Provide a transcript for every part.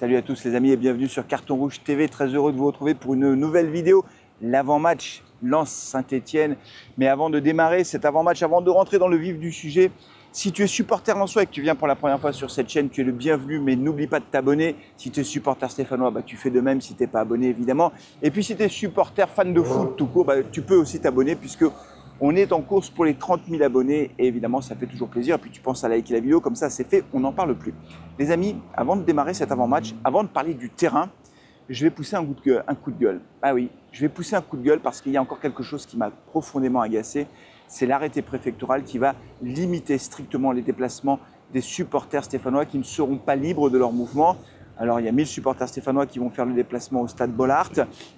Salut à tous les amis et bienvenue sur Carton Rouge TV. Très heureux de vous retrouver pour une nouvelle vidéo. L'avant-match Lens-Saint-Etienne. Mais avant de démarrer cet avant-match, avant de rentrer dans le vif du sujet, si tu es supporter lensois et que tu viens pour la première fois sur cette chaîne, tu es le bienvenu, mais n'oublie pas de t'abonner. Si tu es supporter stéphanois, tu fais de même si tu n'es pas abonné évidemment. Et puis si tu es supporter fan de foot tout court, tu peux aussi t'abonner puisque on est en course pour les 30 000 abonnés et évidemment ça fait toujours plaisir. Et puis tu penses à liker la vidéo, comme ça c'est fait, on n'en parle plus. Les amis, avant de démarrer cet avant-match, avant de parler du terrain, je vais pousser un coup de gueule. Ah oui, je vais pousser un coup de gueule parce qu'il y a encore quelque chose qui m'a profondément agacé. C'est l'arrêté préfectoral qui va limiter strictement les déplacements des supporters stéphanois qui ne seront pas libres de leur mouvement. Alors, il y a 1000 supporters stéphanois qui vont faire le déplacement au stade Bollaert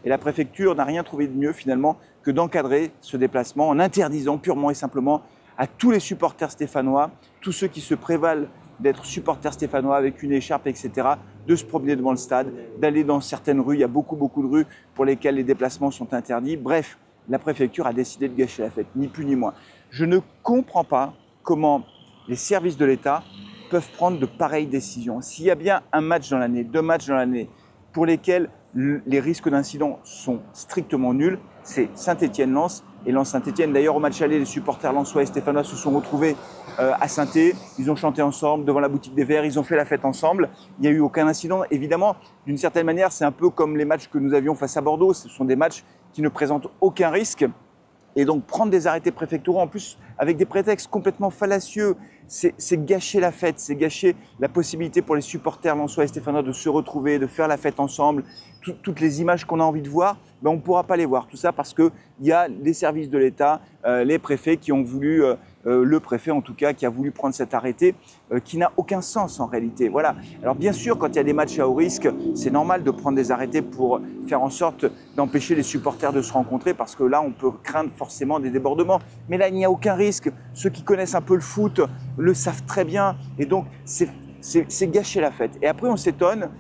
et la préfecture n'a rien trouvé de mieux finalement que d'encadrer ce déplacement en interdisant purement et simplement à tous les supporters stéphanois, tous ceux qui se prévalent d'être supporters stéphanois avec une écharpe, etc., de se promener devant le stade, d'aller dans certaines rues. Il y a beaucoup de rues pour lesquelles les déplacements sont interdits. Bref, la préfecture a décidé de gâcher la fête, ni plus ni moins. Je ne comprends pas comment les services de l'État peuvent prendre de pareilles décisions. S'il y a bien un match dans l'année, 2 matchs dans l'année, pour lesquels les risques d'incident sont strictement nuls, c'est Saint-Etienne-Lens et Lens-Saint-Etienne. D'ailleurs, au match aller, les supporters lensois et stéphanois se sont retrouvés à Saint-Étienne. Ils ont chanté ensemble devant la boutique des Verts, ils ont fait la fête ensemble. Il n'y a eu aucun incident. Évidemment, d'une certaine manière, c'est un peu comme les matchs que nous avions face à Bordeaux. Ce sont des matchs qui ne présentent aucun risque. Et donc, prendre des arrêtés préfectoraux, en plus, avec des prétextes complètement fallacieux, c'est gâcher la fête, c'est gâcher la possibilité pour les supporters lensois et stéphanois de se retrouver, de faire la fête ensemble. Toutes les images qu'on a envie de voir, on ne pourra pas les voir. Tout ça parce qu'il y a les services de l'État, les préfets qui ont voulu, le préfet en tout cas, qui a voulu prendre cet arrêté qui n'a aucun sens en réalité. Voilà. Alors bien sûr, quand il y a des matchs à haut risque, c'est normal de prendre des arrêtés pour faire en sorte d'empêcher les supporters de se rencontrer parce que là, on peut craindre forcément des débordements. Mais là, il n'y a aucun risque. Ceux qui connaissent un peu le foot le savent très bien. Et donc, c'est gâcher la fête. Et après, on s'étonne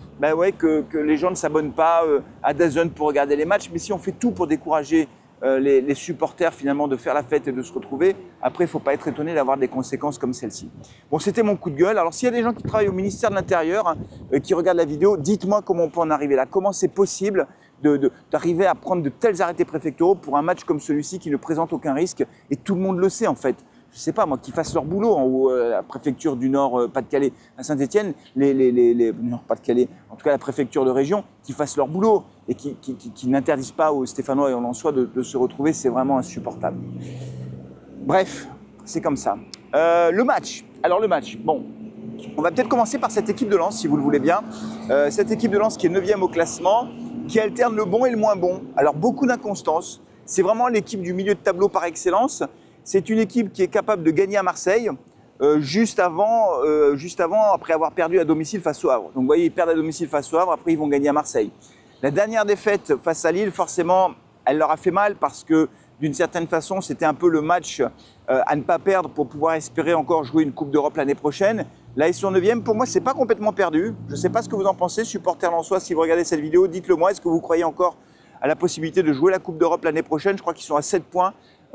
que les gens ne s'abonnent pas à DAZN pour regarder les matchs. Mais si on fait tout pour décourager les supporters finalement de faire la fête et de se retrouver, après il ne faut pas être étonné d'avoir des conséquences comme celle-ci. Bon, c'était mon coup de gueule. Alors s'il y a des gens qui travaillent au ministère de l'Intérieur, qui regardent la vidéo, dites-moi comment on peut en arriver là. Comment c'est possible d'arriver à prendre de tels arrêtés préfectoraux pour un match comme celui-ci qui ne présente aucun risque et tout le monde le sait en fait. Je ne sais pas moi, qu'ils fassent leur boulot en haut, la préfecture du Nord, Pas-de-Calais, à Saint-Etienne, Nord, Pas-de-Calais, en tout cas la préfecture de région, qui fassent leur boulot et qui n'interdisent pas aux Stéphanois et aux Lensois de se retrouver, c'est vraiment insupportable. Bref, c'est comme ça. Le match. Alors le match, bon, on va peut-être commencer par cette équipe de Lens, si vous le voulez bien. Cette équipe de Lens qui est 9e au classement, qui alterne le bon et le moins bon. Alors beaucoup d'inconstance. C'est vraiment l'équipe du milieu de tableau par excellence. C'est une équipe qui est capable de gagner à Marseille juste avant, après avoir perdu à domicile face au Havre. Donc vous voyez, ils perdent à domicile face au Havre, après ils vont gagner à Marseille. La dernière défaite face à Lille, forcément, elle leur a fait mal parce que d'une certaine façon, c'était un peu le match à ne pas perdre pour pouvoir espérer encore jouer une Coupe d'Europe l'année prochaine. Là, ils sont 9e. Pour moi, c'est pas complètement perdu. Je ne sais pas ce que vous en pensez, supporters lensois, si vous regardez cette vidéo, dites-le moi. Est-ce que vous croyez encore à la possibilité de jouer la Coupe d'Europe l'année prochaine? Je crois qu'ils sont à 7 points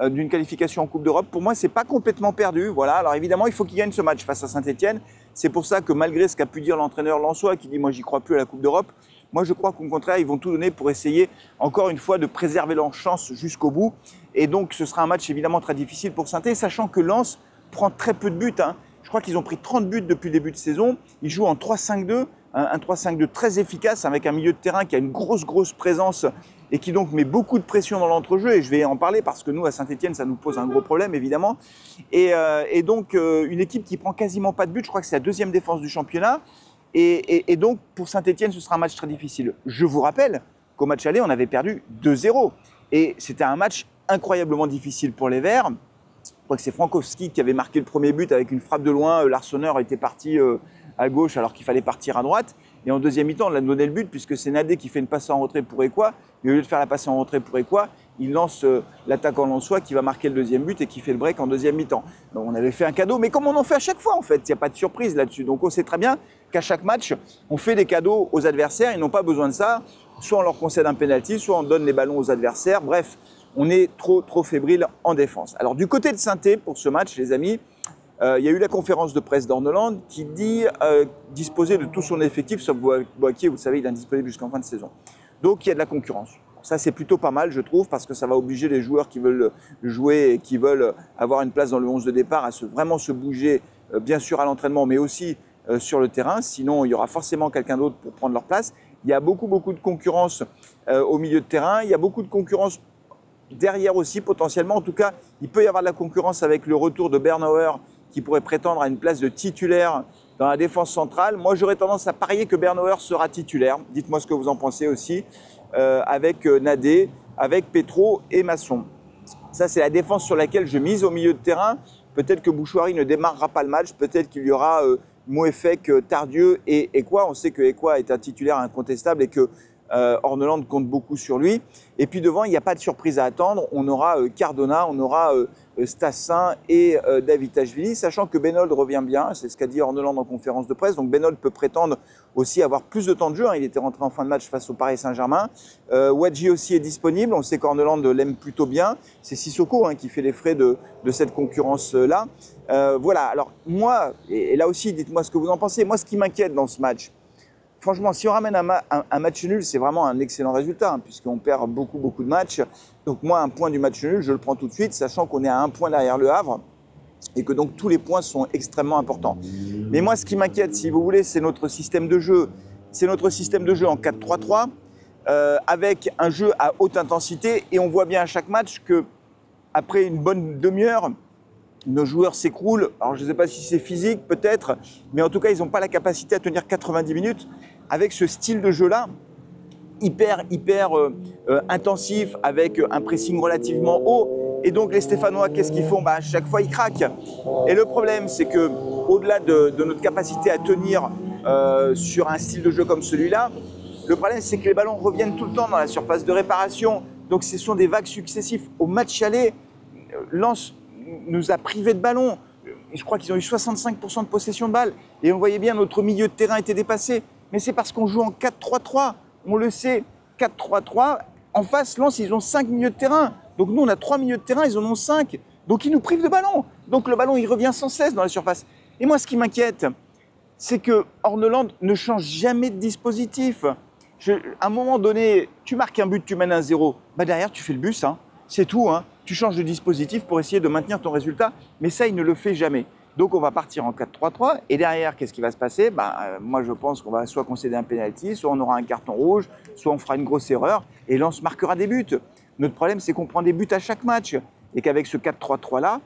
d'une qualification en Coupe d'Europe. Pour moi, c'est pas complètement perdu. Voilà. Alors évidemment, il faut qu'ils gagnent ce match face à Saint-Etienne. C'est pour ça que malgré ce qu'a pu dire l'entraîneur lensois qui dit « moi, j'y crois plus à la Coupe d'Europe », moi, je crois qu'au contraire, ils vont tout donner pour essayer, encore une fois, de préserver leur chance jusqu'au bout. Et donc, ce sera un match évidemment très difficile pour Saint-Etienne, sachant que Lens prend très peu de buts. Je crois qu'ils ont pris 30 buts depuis le début de saison. Ils jouent en 3-5-2, un 3-5-2 très efficace avec un milieu de terrain qui a une grosse présence et qui donc met beaucoup de pression dans l'entrejeu. Et je vais en parler parce que nous, à Saint-Etienne, ça nous pose un gros problème, évidemment. Et donc, une équipe qui prend quasiment pas de but. Je crois que c'est la 2e défense du championnat. Et donc, pour Saint-Etienne, ce sera un match très difficile. Je vous rappelle qu'au match aller, on avait perdu 2-0. Et c'était un match incroyablement difficile pour les Verts. Je crois que c'est Frankowski qui avait marqué le premier but avec une frappe de loin. Larsonneur était parti à gauche alors qu'il fallait partir à droite. Et en deuxième mi-temps, on a donné le but puisque c'est Nadé qui fait une passe en retrait pour Ekwa. Et au lieu de faire la passe en retrait pour Ekwa, il lance l'attaquant lensois qui va marquer le deuxième but et qui fait le break en deuxième mi-temps. Donc on avait fait un cadeau, mais comme on en fait à chaque fois en fait, il n'y a pas de surprise là-dessus. Donc on sait très bien qu'à chaque match, on fait des cadeaux aux adversaires, ils n'ont pas besoin de ça. Soit on leur concède un penalty, soit on donne les ballons aux adversaires. Bref, on est trop fébrile en défense. Alors du côté de Saint-Étienne, pour ce match, les amis, Il y a eu la conférence de presse d'Orneland qui dit disposer de tout son effectif, sauf Boakier, vous savez, il est indisponible jusqu'en fin de saison. Donc il y a de la concurrence. Ça, c'est plutôt pas mal, je trouve, parce que ça va obliger les joueurs qui veulent jouer et qui veulent avoir une place dans le 11 de départ à vraiment se bouger, bien sûr à l'entraînement, mais aussi sur le terrain. Sinon, il y aura forcément quelqu'un d'autre pour prendre leur place. Il y a beaucoup de concurrence au milieu de terrain. Il y a beaucoup de concurrence derrière aussi, potentiellement. En tout cas, il peut y avoir de la concurrence avec le retour de Bernauer, qui pourrait prétendre à une place de titulaire dans la défense centrale. Moi, j'aurais tendance à parier que Bernauer sera titulaire. Dites-moi ce que vous en pensez aussi. Avec Nadé, avec Petro et Masson. Ça, c'est la défense sur laquelle je mise au milieu de terrain. Peut-être que Bouchouari ne démarrera pas le match. Peut-être qu'il y aura Moefek, Tardieu et Ekwa. On sait que Ekwa est un titulaire incontestable et que Orneland compte beaucoup sur lui. Et puis devant, il n'y a pas de surprise à attendre. On aura Cardona, on aura Stassin et Davitashvili, sachant que Benold revient bien. C'est ce qu'a dit Orneland en conférence de presse. Donc Benold peut prétendre aussi avoir plus de temps de jeu. Il était rentré en fin de match face au Paris Saint-Germain. Wadji aussi est disponible. On sait qu'Orneland l'aime plutôt bien. C'est Sissoko qui fait les frais de cette concurrence-là. Voilà. Alors moi, et là aussi, dites-moi ce que vous en pensez. Moi, ce qui m'inquiète dans ce match, franchement, si on ramène un match nul, c'est vraiment un excellent résultat, puisqu'on perd beaucoup de matchs. Donc moi, un point du match nul, je le prends tout de suite, sachant qu'on est à un point derrière le Havre, et que donc tous les points sont extrêmement importants. Mais moi, ce qui m'inquiète, si vous voulez, c'est notre système de jeu. C'est notre système de jeu en 4-3-3, avec un jeu à haute intensité, et on voit bien à chaque match que après une bonne demi-heure, nos joueurs s'écroulent. Alors, je ne sais pas si c'est physique, peut-être, mais en tout cas, ils n'ont pas la capacité à tenir 90 minutes avec ce style de jeu-là, hyper intensif, avec un pressing relativement haut. Et donc, les Stéphanois, qu'est-ce qu'ils font? À chaque fois, ils craquent. Et le problème, c'est que, au-delà de notre capacité à tenir sur un style de jeu comme celui-là, le problème, c'est que les ballons reviennent tout le temps dans la surface de réparation. Donc, ce sont des vagues successives. Au match aller, Lens nous a privés de ballon. Je crois qu'ils ont eu 65% de possession de balle. Et on voyait bien, notre milieu de terrain était dépassé. Mais c'est parce qu'on joue en 4-3-3. On le sait, 4-3-3. En face, Lens, ils ont 5 milieux de terrain. Donc nous, on a 3 milieux de terrain, ils en ont 5. Donc ils nous privent de ballon. Donc le ballon, il revient sans cesse dans la surface. Et moi, ce qui m'inquiète, c'est que Orneland ne change jamais de dispositif. À un moment donné, tu marques un but, tu mènes 1-0. Derrière, tu fais le bus. C'est tout. Tu changes de dispositif pour essayer de maintenir ton résultat, mais ça, il ne le fait jamais. Donc, on va partir en 4-3-3, et derrière, qu'est-ce qui va se passer? Moi, je pense qu'on va soit concéder un penalty, soit on aura un carton rouge, soit on fera une grosse erreur, et Lens marquera des buts. Notre problème, c'est qu'on prend des buts à chaque match, et qu'avec ce 4-3-3-là,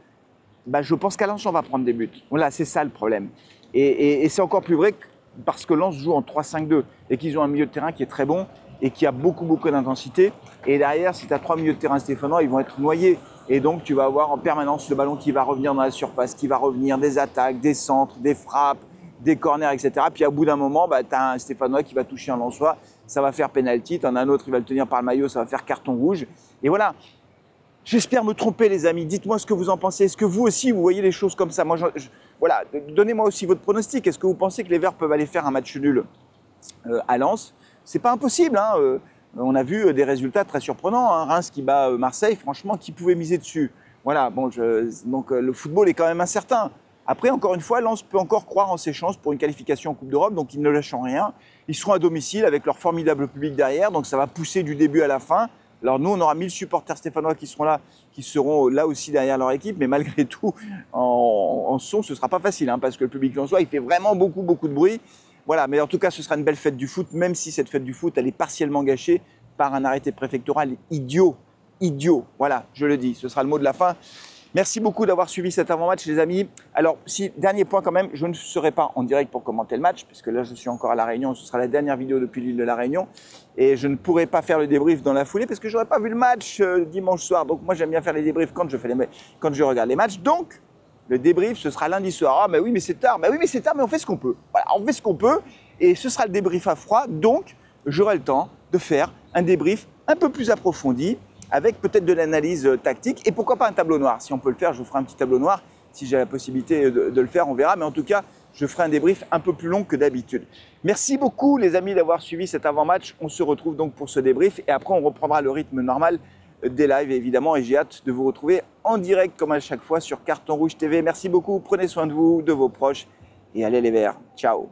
je pense qu'à Lens, on va prendre des buts. Voilà, c'est ça le problème. Et c'est encore plus vrai parce que Lens joue en 3-5-2, et qu'ils ont un milieu de terrain qui est très bon, et qui a beaucoup d'intensité. Et derrière, si tu as 3 milieux de terrain stéphanois, ils vont être noyés. Et donc, tu vas avoir en permanence le ballon qui va revenir dans la surface, qui va revenir des attaques, des centres, des frappes, des corners, etc. Puis, au bout d'un moment, tu as un Stéphanois qui va toucher un Lensois, ça va faire penalty. Tu en as un autre, il va le tenir par le maillot, ça va faire carton rouge. Et voilà. J'espère me tromper, les amis. Dites-moi ce que vous en pensez. Est-ce que vous aussi, vous voyez les choses comme ça? Moi, voilà. Donnez-moi aussi votre pronostic. Est-ce que vous pensez que les Verts peuvent aller faire un match nul à Lens? C'est pas impossible. On a vu des résultats très surprenants. Reims qui bat Marseille, franchement, qui pouvait miser dessus? Voilà, donc le football est quand même incertain. Après, encore une fois, Lens peut encore croire en ses chances pour une qualification en Coupe d'Europe, donc ils ne lâchent rien. Ils seront à domicile avec leur formidable public derrière, donc ça va pousser du début à la fin. Alors nous, on aura 1000 supporters stéphanois qui seront là aussi derrière leur équipe, mais malgré tout, en son, ce ne sera pas facile, parce que le public lensois, il fait vraiment beaucoup de bruit. Voilà, mais en tout cas, ce sera une belle fête du foot, même si cette fête du foot, elle est partiellement gâchée par un arrêté préfectoral idiot. Voilà, je le dis, ce sera le mot de la fin. Merci beaucoup d'avoir suivi cet avant-match, les amis. Alors, dernier point quand même, je ne serai pas en direct pour commenter le match, puisque là, je suis encore à La Réunion. Ce sera la dernière vidéo depuis l'île de La Réunion. Et je ne pourrai pas faire le débrief dans la foulée, parce que je n'aurai pas vu le match dimanche soir. Donc, moi, j'aime bien faire les débriefs quand je regarde les matchs. Donc, le débrief, ce sera lundi soir. Ah, mais oui, mais c'est tard. Mais on fait ce qu'on peut. Voilà, on fait ce qu'on peut. Et ce sera le débrief à froid. Donc, j'aurai le temps de faire un débrief un peu plus approfondi, avec peut-être de l'analyse tactique, et pourquoi pas un tableau noir. Si on peut le faire, je vous ferai un petit tableau noir. Si j'ai la possibilité de le faire, on verra. Mais en tout cas, je ferai un débrief un peu plus long que d'habitude. Merci beaucoup, les amis, d'avoir suivi cet avant-match. On se retrouve donc pour ce débrief, et après, on reprendra le rythme normal des lives évidemment, et j'ai hâte de vous retrouver en direct comme à chaque fois sur Carton Rouge TV. Merci beaucoup, prenez soin de vous, de vos proches et allez les Verts. Ciao.